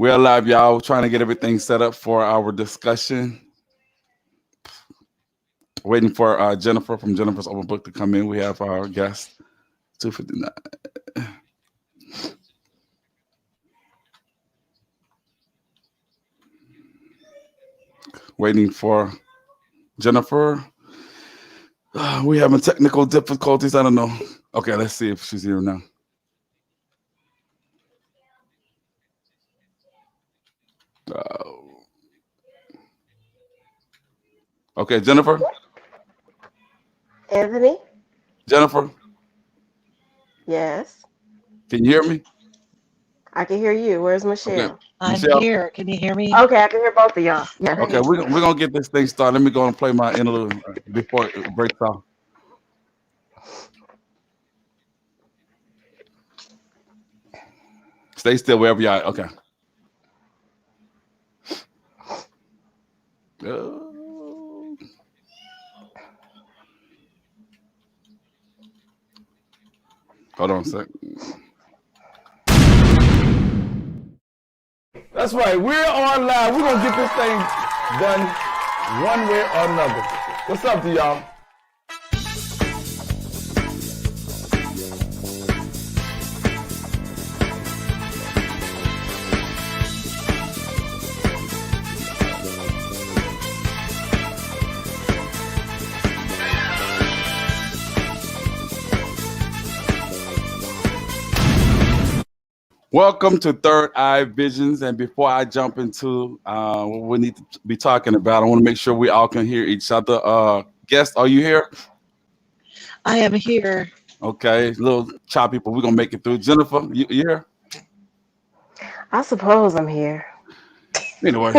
We're live, y'all. Trying to get everything set up for our discussion. Waiting for Jennifer from Jennifer's Open Book to come in. We have our guest, 259. Waiting for Jennifer. We having technical difficulties. I don't know. Okay, let's see if she's here now. Uh, okay, Jennifer. Anthony? Jennifer, Yes. can you hear me? I can hear you. Where's Okay, Michelle? I'm Michelle. here. Can you hear me? Okay, I can hear both of y'all. Yeah. Okay, we're gonna get this thing started. Let me go and play my interlude before it breaks off. Stay still wherever you are. Okay. Uh, hold on a sec. That's right. We're on live. We're gonna get this thing done one way or another. What's up to y'all? Welcome to Third Eye Visions. And before I jump into what we need to be talking about, I want to make sure we all can hear each other. Guest, are you here? I am here. Okay, a little choppy, but we're gonna make it through. Jennifer, you here? I suppose I'm here. Anyway,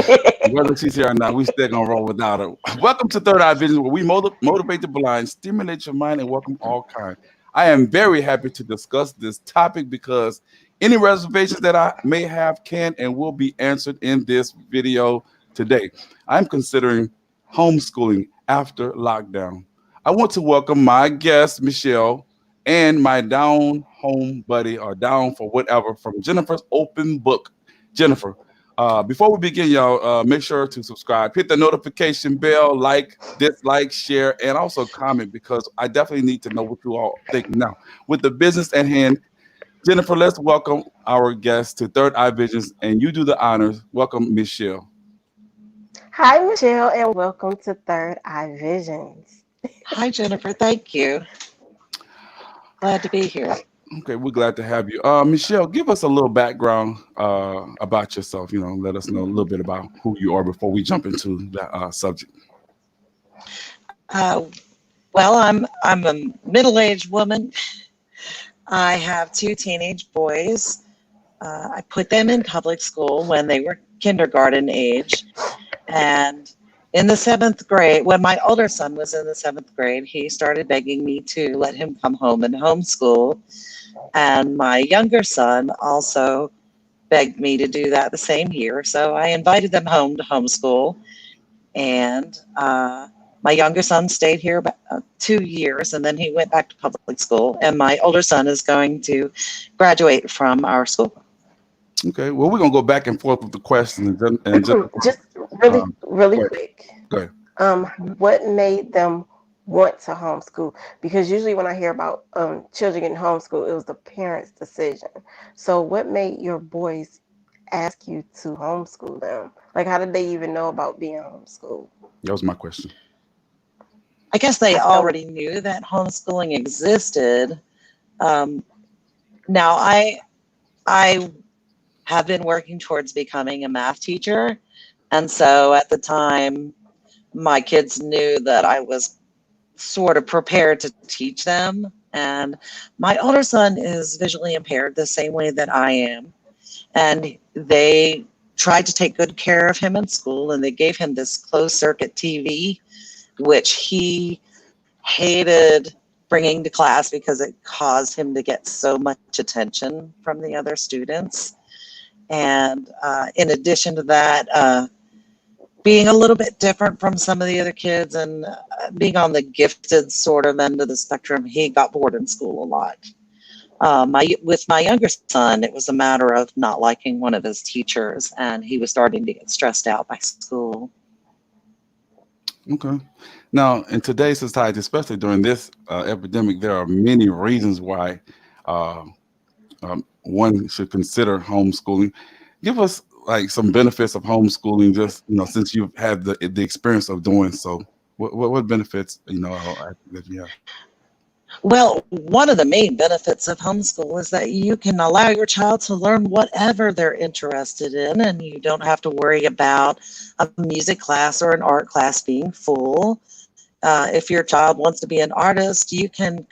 whether she's here or not, we still gonna roll without her. Welcome to Third Eye Vision, where we motivate the blind, stimulate your mind, and welcome all kind. I am very happy to discuss this topic because any reservations that I may have can and will be answered in this video today. I'm considering homeschooling after lockdown. I want to welcome my guest, Michelle, and my down home buddy or down for whatever from Jennifer's Open Book. Jennifer, before we begin, y'all, make sure to subscribe, hit the notification bell, like, dislike, share, and also comment because I definitely need to know what you all think now. With the business at hand, Jennifer, let's welcome our guest to Third Eye Visions, and you do the honors. Welcome, Michelle. Hi, Michelle, and welcome to Third Eye Visions. Hi, Jennifer. Thank you. Glad to be here. Okay, we're glad to have you. Michelle, give us a little background about yourself. Let us know a little bit about who you are before we jump into that subject. Uh, well, I'm a middle-aged woman. I have two teenage boys. I put them in public school when they were kindergarten age, and in the seventh grade, when my older son was in the seventh grade, he started begging me to let him come home and homeschool. And my younger son also begged me to do that the same year. So I invited them home to homeschool. And my younger son stayed here about 2 years, and then he went back to public school. And my older son is going to graduate from our school. Okay, well, we're going to go back and forth with the questions. Just really, really go ahead. quick. Go ahead. What made them want to homeschool? Because usually when I hear about children getting homeschooled, it was the parents' decision. So what made your boys ask you to homeschool them? Like, how did they even know about being homeschooled? That was my question. I guess they already knew that homeschooling existed. Now, I have been working towards becoming a math teacher. And so at the time, my kids knew that I was sort of prepared to teach them. And my older son is visually impaired the same way that I am. And they tried to take good care of him in school, and they gave him this closed circuit TV, which he hated bringing to class because it caused him to get so much attention from the other students. And in addition to that, being a little bit different from some of the other kids and being on the gifted sort of end of the spectrum, he got bored in school a lot. With my younger son, it was a matter of not liking one of his teachers, and he was starting to get stressed out by school. Okay. Now, in today's society, especially during this epidemic, there are many reasons why uh, one should consider homeschooling. Give us like some benefits of homeschooling, just since you've had the experience of doing so. What benefits that you have? Well, one of the main benefits of homeschool is that you can allow your child to learn whatever they're interested in, and you don't have to worry about a music class or an art class being full. If your child wants to be an artist, you can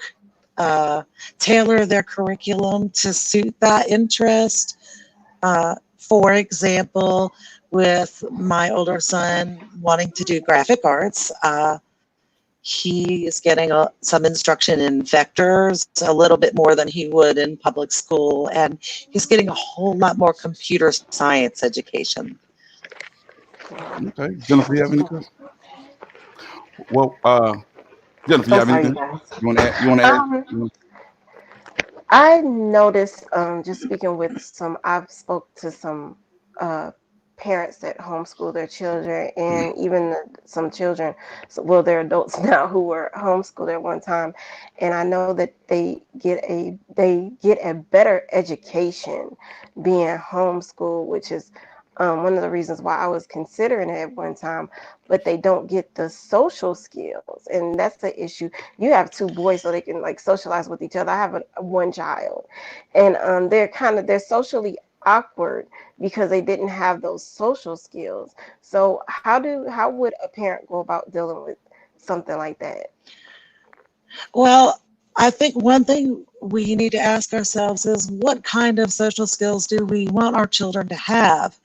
uh, tailor their curriculum to suit that interest. For example, with my older son wanting to do graphic arts, he is getting some instruction in vectors, a little bit more than he would in public school, and he's getting a whole lot more computer science education. Okay, Jennifer, you have any questions? Well, Jennifer, you I'm have sorry, you anything guys. you want to add? You want to add? Um, I noticed, just speaking with some, I've spoke to some uh, parents that homeschool their children, and even some children, so, well, they're adults now who were homeschooled at one time, and I know that they get a better education being homeschooled, which is one of the reasons why I was considering it at one time. But they don't get the social skills, and that's the issue. You have two boys, so they can like socialize with each other. I have one child, and they're socially awkward because they didn't have those social skills. So how would a parent go about dealing with something like that? Well, I think one thing we need to ask ourselves is what kind of social skills do we want our children to have?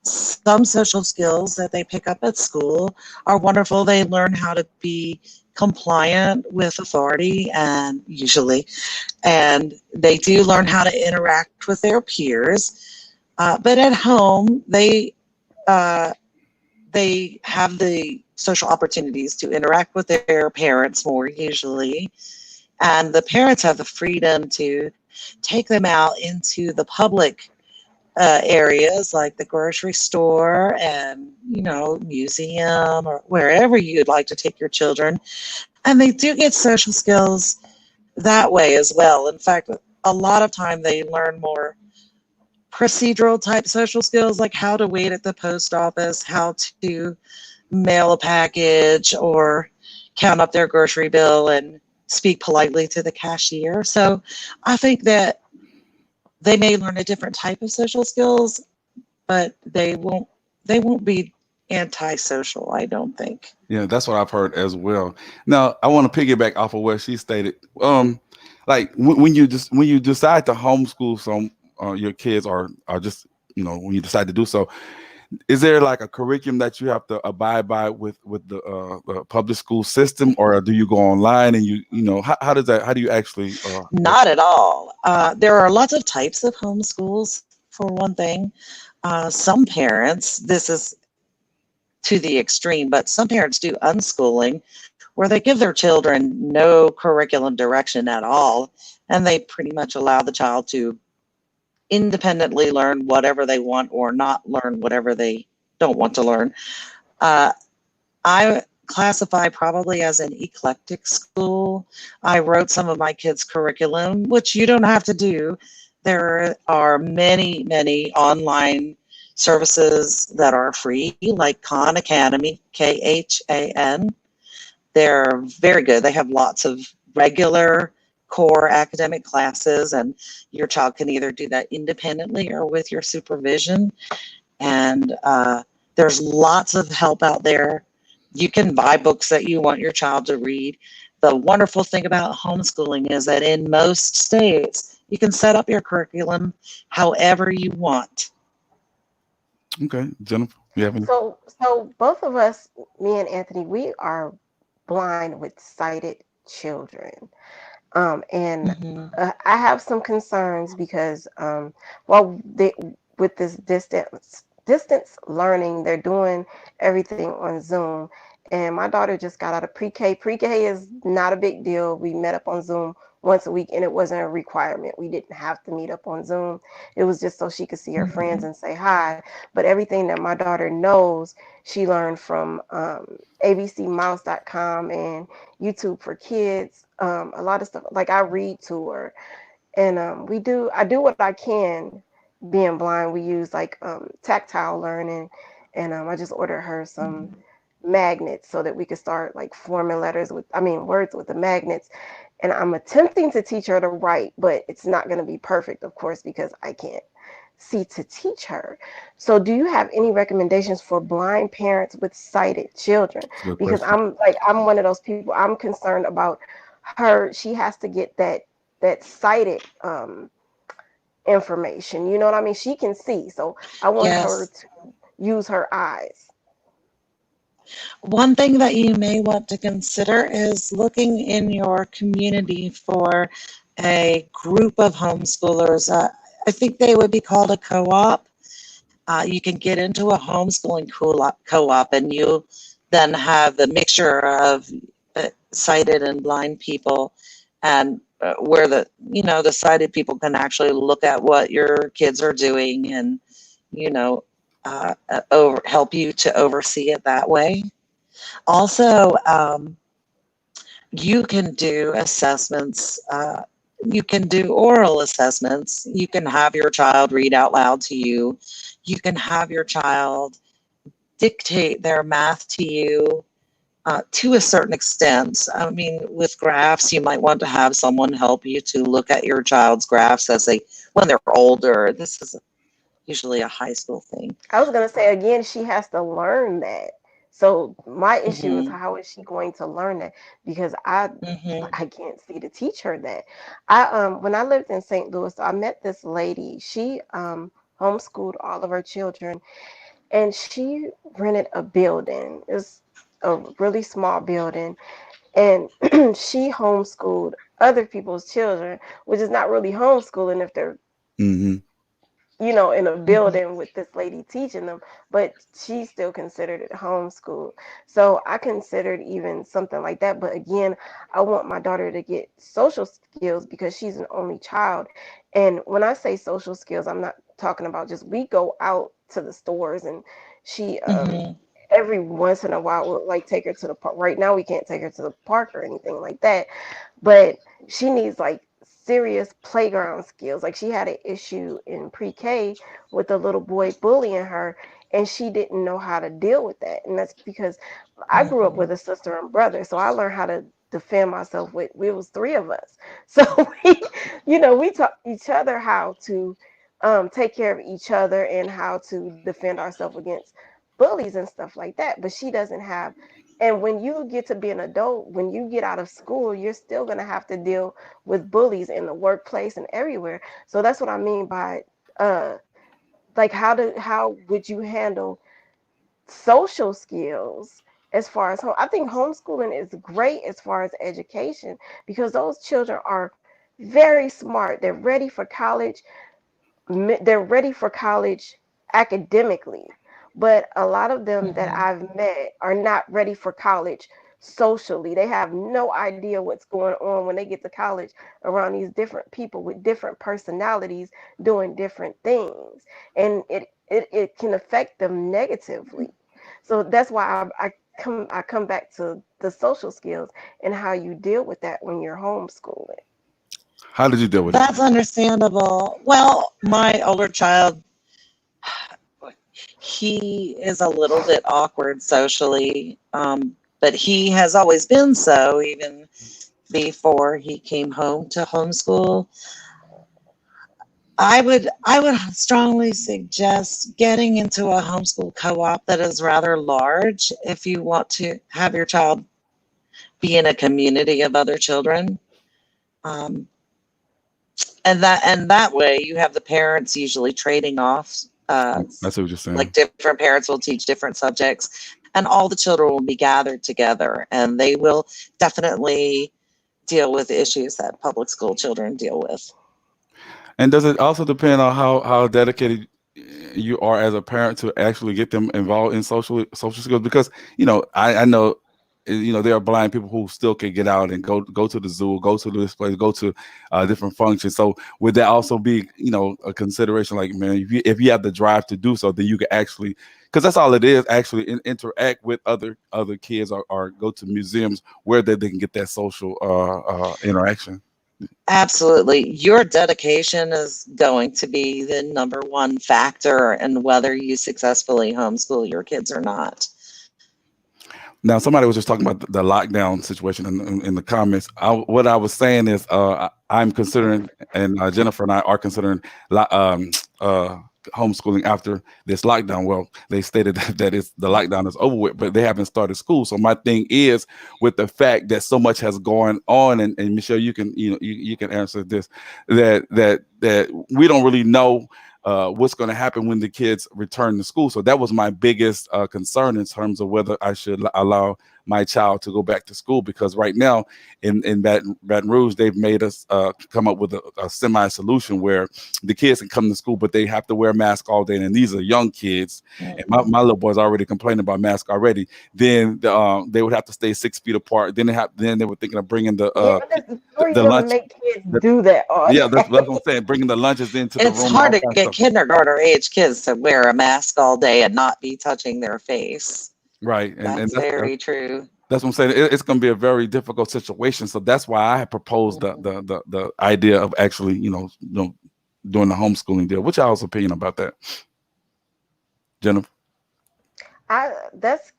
Some social skills that they pick up at school are wonderful. They learn how to be compliant with authority, and usually, and they do learn how to interact with their peers. But at home, uh, they have the social opportunities to interact with their parents more usually, and the parents have the freedom to take them out into the public areas like the grocery store and museum or wherever you'd like to take your children, and they do get social skills that way as well. In fact, a lot of time they learn more procedural type social skills, like how to wait at the post office, how to mail a package, or count up their grocery bill and speak politely to the cashier. So I think that they may learn a different type of social skills, but they won't be antisocial, I don't think. Yeah, that's what I've heard as well. Now, I want to piggyback off of what she stated. Like when you decide to homeschool some your kids, or just when you decide to do so, is there like a curriculum that you have to abide by with the public school system, or do you go online and how does that how do you actually Not at all. There are lots of types of homeschools, for one thing. Some parents, this is to the extreme, but some parents do unschooling where they give their children no curriculum direction at all, and they pretty much allow the child to independently learn whatever they want or not learn whatever they don't want to learn. Uh, I classify probably as an eclectic school. I wrote some of my kids' curriculum, which you don't have to do. There are many, many online services that are free, like Khan Academy, KHAN. They're very good. They have lots of regular core academic classes, and your child can either do that independently or with your supervision. And there's lots of help out there. You can buy books that you want your child to read. The wonderful thing about homeschooling is that in most states, you can set up your curriculum however you want. okay, Jennifer, you have any? So both of us, me and Anthony, we are blind with sighted children. And Mhm. I have some concerns because, well, with this distance learning, they're doing everything on Zoom. And my daughter just got out of pre-K. Pre-K is not a big deal. We met up on Zoom once a week, and it wasn't a requirement. We didn't have to meet up on Zoom. It was just so she could see her friends Mhm. and say hi. But everything that my daughter knows, she learned from abcmouse.com and YouTube for Kids. A lot of stuff. Like I read to her, and I do what I can. Being blind, we use like tactile learning, and I just ordered her some Mhm. magnets so that we could start like forming words with the magnets. And I'm attempting to teach her to write, but it's not going to be perfect, of course, because I can't see to teach her. So do you have any recommendations for blind parents with sighted children? It's a good Because question. I'm one of those people. I'm concerned about her. She has to get that sighted information. You know what I mean? She can see, so I want her Yes. to use her eyes. One thing that you may want to consider is looking in your community for a group of homeschoolers. I think they would be called a co-op. You can get into a homeschooling co-op, and you then have the mixture of sighted and blind people, and where the sighted people can actually look at what your kids are doing, and you know help you to oversee it that way. Also, you can do assessments. You can do oral assessments. You can have your child read out loud to you. You can have your child dictate their math to you to a certain extent. I mean, with graphs, you might want to have someone help you to look at your child's graphs when they're older. This is usually a high school thing. I was gonna say again, she has to learn that. So my issue is Hmm. how is she going to learn that? Because Hmm. I can't see to teach her that. I When I lived in St. Louis, I met this lady. She homeschooled all of her children, and she rented a building. It's a really small building, and she homeschooled other people's children, which is not really homeschooling if they're Hmm. in a Hmm. building with this lady teaching them, but she still considered it homeschool. So I considered even something like that. But again, I want my daughter to get social skills because she's an only child. And when I say social skills, I'm not talking about just we go out to the stores and she Hmm. every once in a while we'll like take her to the park. Right now we can't take her to the park or anything like that, but she needs like serious playground skills. Like she had an issue in pre-K with a little boy bullying her, and she didn't know how to deal with that. And that's because I grew up Hmm. with a sister and brother, so I learned how to defend myself with. We was three of us, so we taught each other how to take care of each other and how to defend ourselves against bullies and stuff like that. But she doesn't have. And when you get to be an adult, when you get out of school, you're still going to have to deal with bullies in the workplace and everywhere. So that's what I mean by uh like how would you handle social skills as far as home? I think homeschooling is great as far as education because those children are very smart. They're ready for college academically, but a lot of them that Hmm. I've met are not ready for college socially. They have no idea what's going on when they get to college around these different people with different personalities doing different things, and it can affect them negatively. So that's why I come back to the social skills and how you deal with that when you're homeschooling. How did you deal with it? That's understandable. Well, my older child, he is a little bit awkward socially, but he has always been so, even before he came home to homeschool. I would strongly suggest getting into a homeschool co-op that is rather large if you want to have your child be in a community of other children. Um, and that way you have the parents usually trading off. I see what you're saying. Like different parents will teach different subjects, and all the children will be gathered together, and they will definitely deal with issues that public school children deal with. And does it also depend on how dedicated you are as a parent to actually get them involved in social skills? Because I know there are blind people who still can get out and go to the zoo, go to this place, go to different functions. So would that also be, a consideration? Like, man, if you have the drive to do so, then you can actually, because that's all it is, actually interact with other kids, or go to museums where they can get that social interaction. Absolutely. Your dedication is going to be the number one factor in whether you successfully homeschool your kids or not. Now, somebody was just talking about the lockdown situation in the comments. What I was saying is, I'm considering, and Jennifer and I are considering uh, homeschooling after this lockdown. Well, they stated that the lockdown is over with, but they haven't started school. So my thing is, with the fact that so much has gone on, and Michelle, you can you can answer this, that we don't really know what's going to happen when the kids return to school. So that was my biggest concern in terms of whether I should allow my child to go back to school, because right now in Baton Rouge, they've made us come up with a semi solution where the kids can come to school, but they have to wear a mask all day. And these are young kids. And my little boys already complaining about masks already. Then they would have to stay 6 feet apart. Then they were thinking of bringing Yeah, how are you the gonna lunch. make kids do that all Yeah, that's what day? I'm saying. Bringing the lunches into the It's room and hard all to kinds of get stuff. kindergartner age kids to wear a mask all day and not be touching their face. Right, and That's very true. that's what I'm saying. It's going to be a very difficult situation. So that's why I had proposed Mhm. the idea of actually, doing the homeschooling deal. What's y'all's opinion about that, Jennifer? That's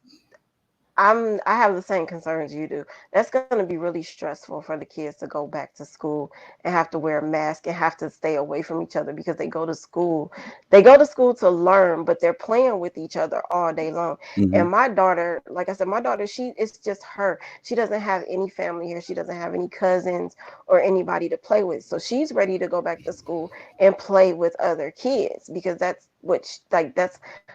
I have the same concerns you do. That's going to be really stressful for the kids to go back to school and have to wear a mask and have to stay away from each other because they go to school. They go to school to learn, but they're playing with each other all day long. Hmm. And my daughter, like I said, my daughter, it's just her. She doesn't have any family here. She doesn't have any cousins or anybody to play with. So she's ready to go back to school and play with other kids because that's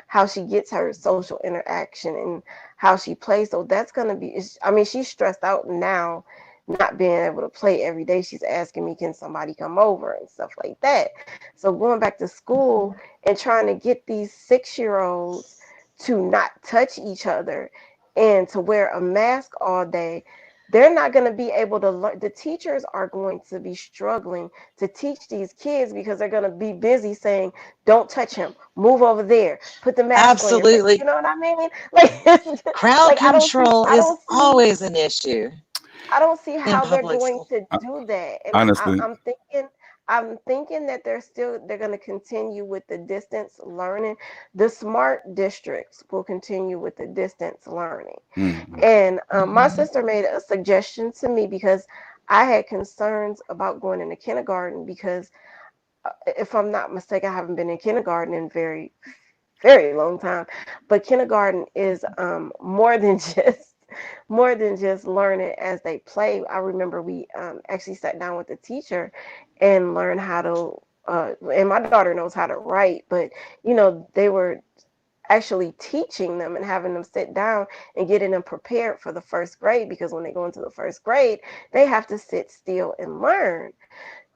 how she gets her social interaction and how she plays. So that's gonna be. I mean, she's stressed out now, not being able to play every day. She's asking me, can somebody come over and stuff like that. So going back to school and trying to get these 6-year-olds to not touch each other and to wear a mask all day. They're not going to be able to learn. The teachers are going to be struggling to teach these kids because they're going to be busy saying, don't touch him, move over there, put the mask on your face. You Absolutely. know what I mean? Like, Crowd like control I is don't see, always an issue I don't see in how they're public going school. to do that. And Honestly, I'm thinking that they're going to continue with the distance learning. The smart districts will continue with the distance learning. hmm. And my sister made a suggestion to me because I had concerns about going into kindergarten because if I'm not mistaken, I haven't been in kindergarten in very long time. But kindergarten is more than just learning as they play. I remember we actually sat down with the teacher and learned how to. And my daughter knows how to write, but they were actually teaching them and having them sit down and getting them prepared for the first grade because when they go into the first grade, they have to sit still and learn.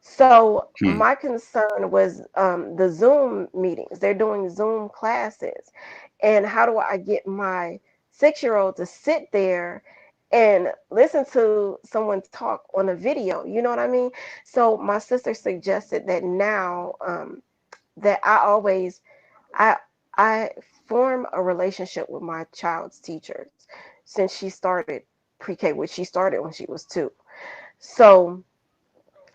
So Hmm. my concern was the Zoom meetings. They're doing Zoom classes, and how do I get my 6-year-old to sit there and listen to someone talk on a video? You know what I mean? So my sister suggested that now that I I form a relationship with my child's teachers since she started pre-K, which she started when she was 2. So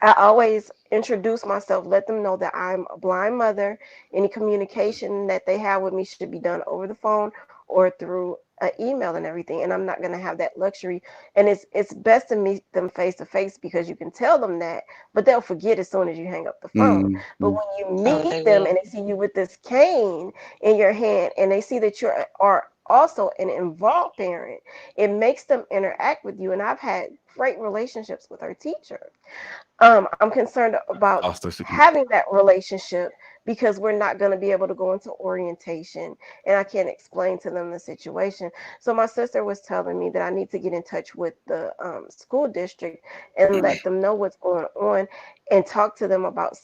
I always introduce myself, let them know that I'm a blind mother. Any communication that they have with me should be done over the phone or through an email and everything. And I'm not going to have that luxury. And it's best to meet them face to face because you can tell them that, but they'll forget as soon as you hang up the phone. Hmm. But when you Oh, meet they them and will. they see you with this cane in your hand and they see that you are also an involved parent, it makes them interact with you. And I've had great relationships with our teacher. I'm concerned about Foster having that relationship because we're not going to be able to go into orientation and I can't explain to them the situation. So my sister was telling me that I need to get in touch with the school district and let them know what's going on and talk to them about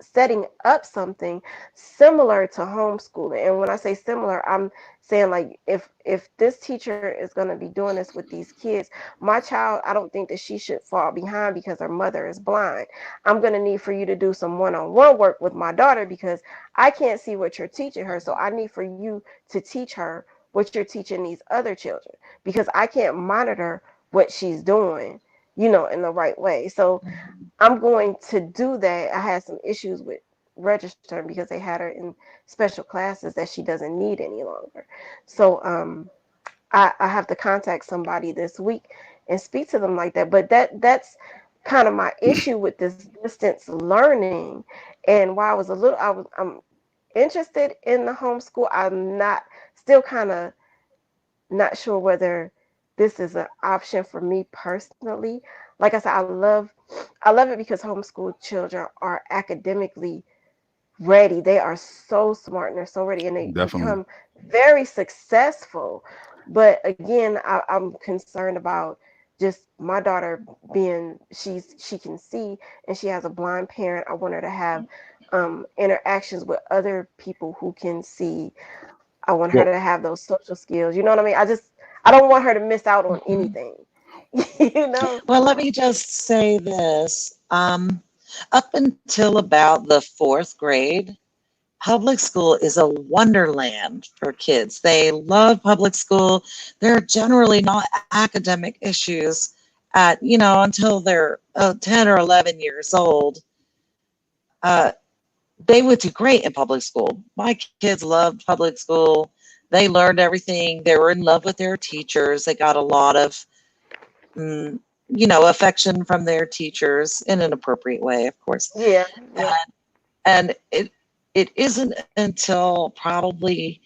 setting up something similar to homeschooling. And when I say similar, I'm saying like if this teacher is going to be doing this with these kids, my child, I don't think that she should fall behind because her mother is blind. I'm going to need for you to do some one-on-one work with my daughter because I can't see what you're teaching her. So I need for you to teach her what you're teaching these other children because I can't monitor what she's doing, in the right way. So I'm going to do that. I had some issues with registering because they had her in special classes that she doesn't need any longer. So I have to contact somebody this week and speak to them like that. But that's kind of my issue with this distance learning. And while I'm interested in the homeschool, I'm not still kind of not sure whether this is an option for me personally. Like I said, I love it because homeschool children are academically ready. They are so smart and they're so ready and they Definitely. become very successful. But again, I'm concerned about just my daughter being she can see and she has a blind parent. I want her to have interactions with other people who can see. I want her Well, to have those social skills. You know what I mean? I don't want her to miss out on Mhm. anything. you know? Well, let me just say this. Up until about the fourth grade, public school is a wonderland for kids. They love public school. There are generally not academic issues until they're 10 or 11 years old. Uh, they would do great in public school. My kids loved public school. They learned everything. They were in love with their teachers. They got a lot of, mm, affection from their teachers in an appropriate way, of course. Yeah, yeah. And it isn't until probably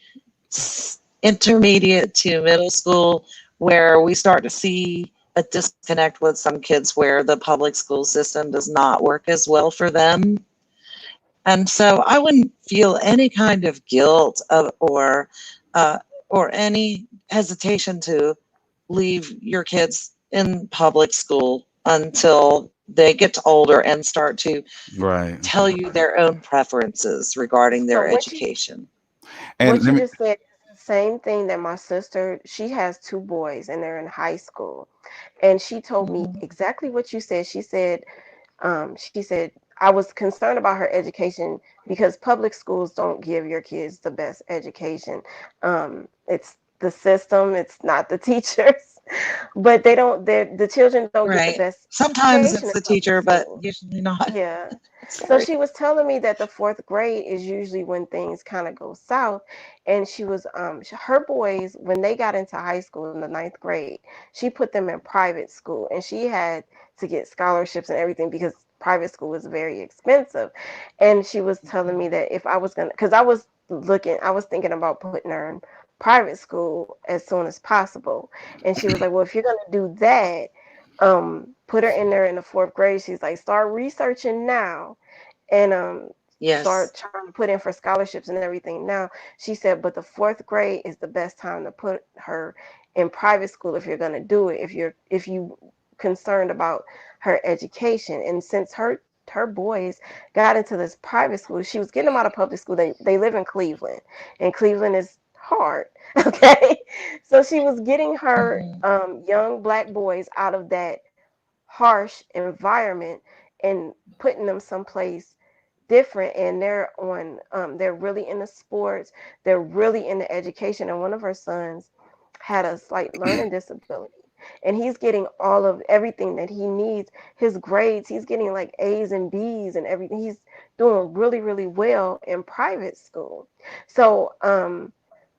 intermediate to middle school where we start to see a disconnect with some kids where the public school system does not work as well for them. And so I wouldn't feel any kind of guilt uh, or any hesitation to leave your kids in public school until they get older and start to right. tell you their own preferences regarding So their education. And what let you me. just said is the same thing that my sister, she has two boys and they're in high school. And she told me Mhm. exactly what you said. She said, I was concerned about her education because public schools don't give your kids the best education. It's the system, it's not the teachers, but the children don't get the Right. best Sometimes education it's in the public teacher, but school. usually not. Yeah. So Sorry. she was telling me that the fourth grade is usually when things kind of go south. And her boys, when they got into high school in the ninth grade, she put them in private school and she had to get scholarships and everything because private school was very expensive. And she was telling me that if I was going to, because I was thinking about putting her in private school as soon as possible. And she was like, well, if you're going to do that, put her in there in the fourth grade. She's like, start researching now and Yes. start trying to put in for scholarships and everything now. She said, but the fourth grade is the best time to put her in private school if you're going to do it, if you concerned about her education. And since her boys got into this private school, she was getting them out of public school. They live in Cleveland, and Cleveland is hard. Okay, so she was getting her Mhm. young black boys out of that harsh environment and putting them someplace different. And they're really into sports, they're really into education. And one of her sons had a slight learning disability, and he's getting all of everything that he needs. His grades, he's getting like A's and B's and everything. He's doing really, really well in private school. So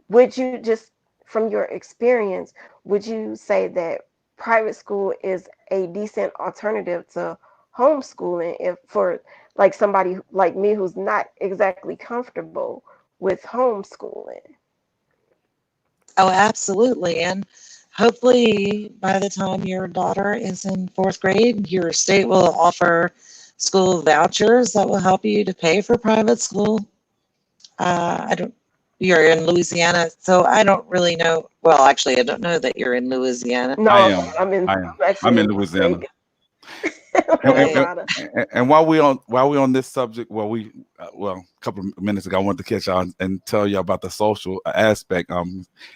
would you just, from your experience, would you say that private school is a decent alternative to homeschooling if for like somebody like me who's not exactly comfortable with homeschooling? Oh, absolutely. And hopefully, by the time your daughter is in fourth grade, your state will offer school vouchers that will help you to pay for private school. I don't, you're in Louisiana, so I don't really know. Well, actually, I don't know that you're in Louisiana. I No, am. I am. I'm I'm actually in in Las Louisiana. Vegas. And, when I Right. brought her. and while we on this subject, well, a couple of minutes ago, I wanted to catch y'all and tell you about the social aspect.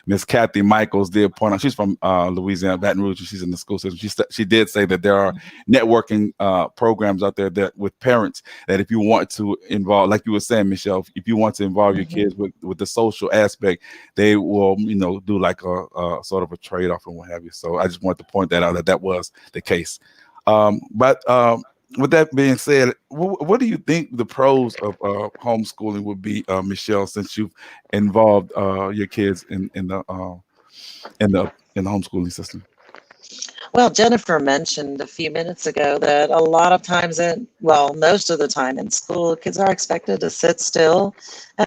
Miss Kathy Michaels did point out, she's from Louisiana, Baton Rouge, and she's in the school system. She did say that there are networking programs out there that with parents that if you want to involve, like you were saying, Michelle, if you want to involve your Mhm. kids with the social aspect, they will do like a sort of a trade off and what have you. So I just wanted to point that out that was the case. But with that being said, what do you think the pros of homeschooling would be, Michelle, since you've involved your kids in the in the homeschooling system? Well, Jennifer mentioned a few minutes ago that a lot of times well, most of the time in school, kids are expected to sit still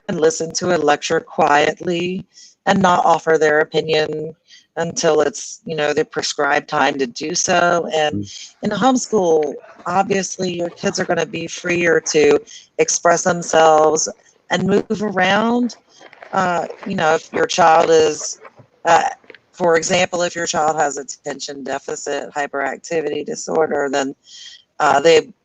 and listen to a lecture quietly and not offer their opinion until it's, the prescribed time to do so. And Mm. in homeschool, obviously your kids are going to be freer to express themselves and move around. If your child is, uh, for example, if your child has attention deficit hyperactivity disorder, then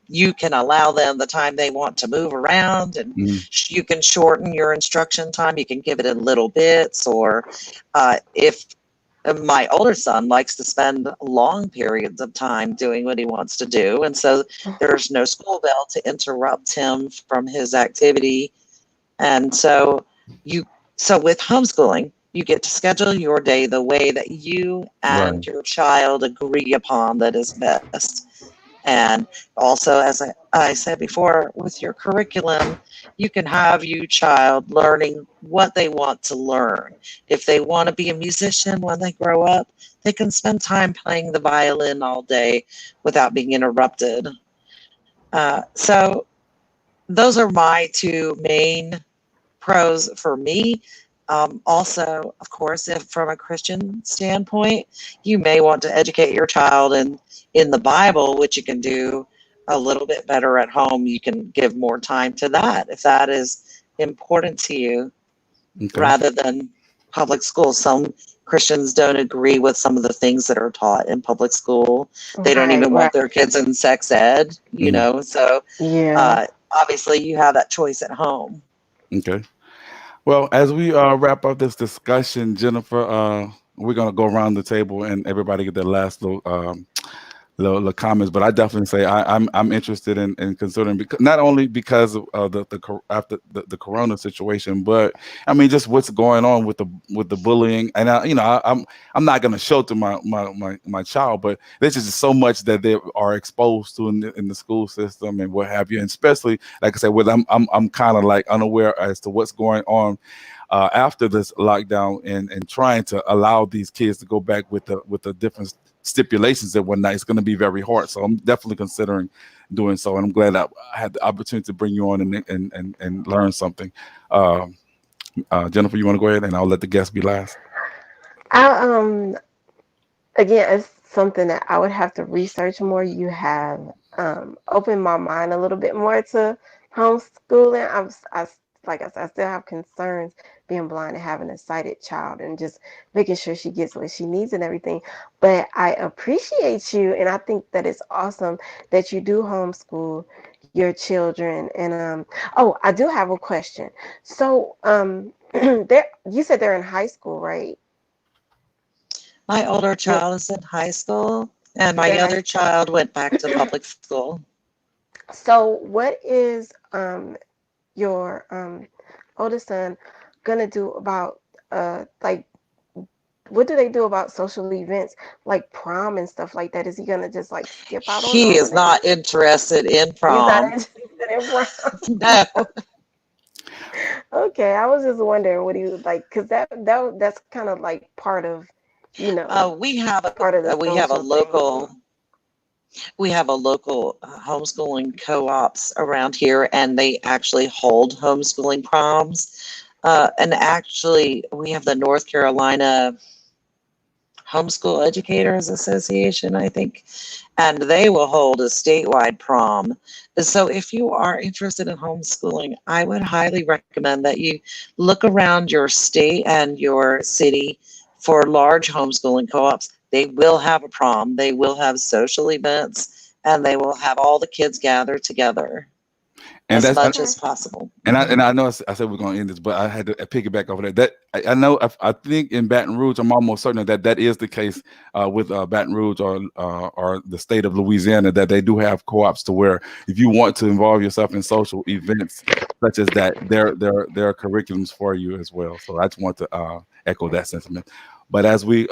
you can allow them the time they want to move around, and Mm. you can shorten your instruction time. You can give it in little bits, or if my older son likes to spend long periods of time doing what he wants to do, and so there's no school bell to interrupt him from his activity. And you so with homeschooling, you get to schedule your day the way that you Right. and your child agree upon that is best. And also, as I said before, with your curriculum, you can have your child learning what they want to learn. If they want to be a musician when they grow up, they can spend time playing the violin all day without being interrupted. So those are my two main pros for me. Also, of course, if from a Christian standpoint, you may want to educate your child in the Bible, which you can do a little bit better at home. You can give more time to that if that is important to you, Okay. rather than public school. Some Christians don't agree with some of the things that are taught in public school. They don't Right, even right. want their kids in sex ed, Mm. So Yeah. uh, obviously, you have that choice at home. Okay. Well, as we wrap up this discussion, Jennifer, we're gonna go around the table and everybody get their last little comments, but I definitely say I'm interested in considering, because not only because of after the corona situation, but I mean just what's going on with the bullying, and I'm not going to show to my child, but there's just so much that they are exposed to in the school system and what have you, and especially like I said, with I'm kind of like unaware as to what's going on after this lockdown, and trying to allow these kids to go back with the different stipulations and whatnot. It's going to be very hard. So I'm definitely considering doing so, and I'm glad I had the opportunity to bring you on and learn something. Uh, Jennifer, you want to go ahead, and I'll let the guest be last. I again, it's something that I would have to research more. You have opened my mind a little bit more to homeschooling. Like I said, I still have concerns being blind and having a sighted child and just making sure she gets what she needs and everything. But I appreciate you, and I think that it's awesome that you do homeschool your children. And oh, I do have a question. So there, you said they're in high school, right? My older Your child is in high school, and my they're high younger school. child went back to public school. So, what is your oldest son gonna do about like what do they do about social events like prom and stuff like that? Is he gonna just like skip out on He those? is not interested in He's not prom. interested in prom. No. Okay, I was just wondering what he would like, because that's kind of like part of, you know, We have part of the we have a social thing. local homeschooling co-ops around here, and they actually hold homeschooling proms. And actually, we have the North Carolina Homeschool Educators Association, I think, and they will hold a statewide prom. So if you are interested in homeschooling, I would highly recommend that you look around your state and your city for large homeschooling co-ops. They will have a prom, they will have social events, and they will have all the kids gather together And as that's much Okay. as possible. and I know I said we're gonna end this, but I had to piggyback off of that. I know I think in Baton Rouge, I'm almost certain that is the case with Baton Rouge or the state of Louisiana, that they do have co-ops to where if you want to involve yourself in social events such as that, there are curriculums for you as well. So I just want to echo that sentiment. But as we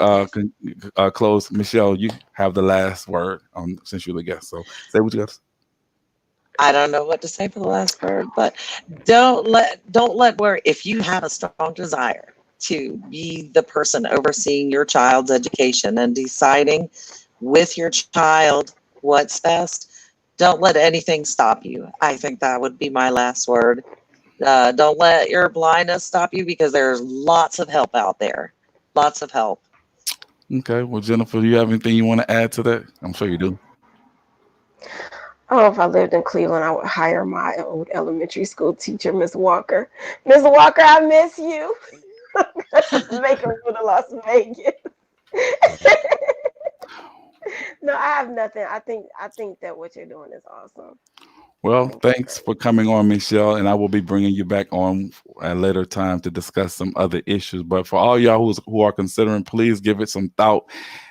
close, Michelle, you have the last word since you're the guest. So say what you got. I don't know what to say for the last word, but don't let where if you have a strong desire to be the person overseeing your child's education and deciding with your child what's best, don't let anything stop you. I think that would be my last word. Don't let your blindness stop you because there's lots of help out there. Lots of help. Okay. Well, Jennifer, do you have anything you want to add to that? I'm sure you do. Oh, if I lived in Cleveland, I would hire my old elementary school teacher, Miss Walker. Miss Walker, I miss you. Make her move to Las Vegas. No, I have nothing. I think that what you're doing is awesome. I Well, think it's thanks great. for coming on, Michelle, and I will be bringing you back on at a later time to discuss some other issues. But for all y'all who are considering, please give it some thought,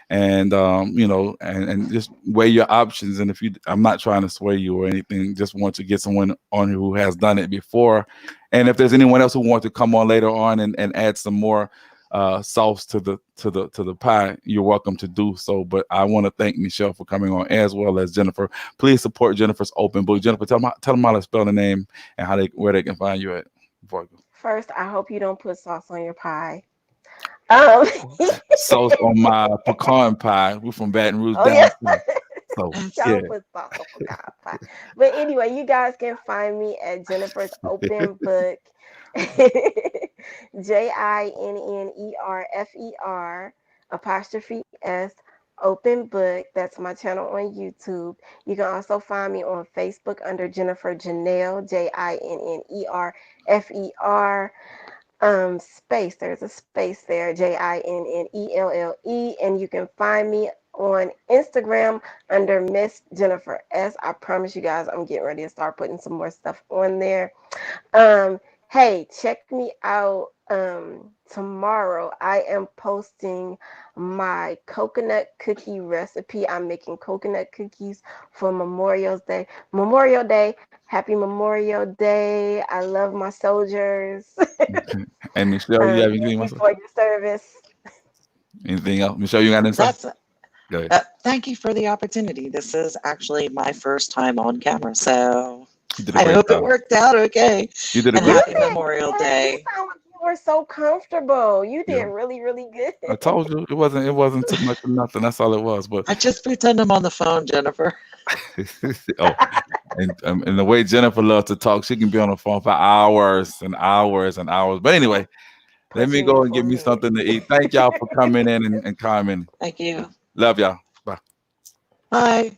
and and just weigh your options. And if you, I'm not trying to sway you or anything, just want to get someone on who has done it before. And if there's anyone else who wants to come on later on and add some more sauce to the pie, you're welcome to do so. But I want to thank Michelle for coming on, as well as Jennifer. Please support Jennifer's open book. Jennifer, tell them how to spell the name and where they can find you at. Before I First, I hope you don't put sauce on your pie. Um, go. Sauce on my pecan pie. We're from Baton Rouge oh yeah. down south. So Y'all yeah. don't put sauce on pecan pie. But anyway, you guys can find me at Jennifer's Open Book. JINNERFER apostrophe S Open Book. That's my channel on YouTube. You can also find me on Facebook under Jennifer Janelle, JINNERFER space. There's a space there, JINNELLE, and you can find me on Instagram under Miss Jennifer S. I promise you guys, I'm getting ready to start putting some more stuff on there. Hey, check me out tomorrow. I am posting my coconut cookie recipe. I'm making coconut cookies for Memorial Day. Memorial Day. Happy Memorial Day. I love my soldiers. And Michelle, you have Thank anything you else? for your service. Anything else? Michelle, you got anything? That's Go ahead. thank you for the opportunity. This is actually my first time on camera, so You did a I great hope it job. worked out okay. You did a And great You happy job. did Memorial great. You Day. sound like you were so comfortable. You did Yeah. really, really good. I told you it wasn't too much of nothing. That's all it was. But I just pretend I'm on the phone, Jennifer. oh, and the way Jennifer loves to talk, she can be on the phone for hours and hours and hours. But anyway, let me Pushing your go and get me forehead. something to eat. Thank y'all for coming in and commenting. Thank you. Love y'all. Bye. Bye.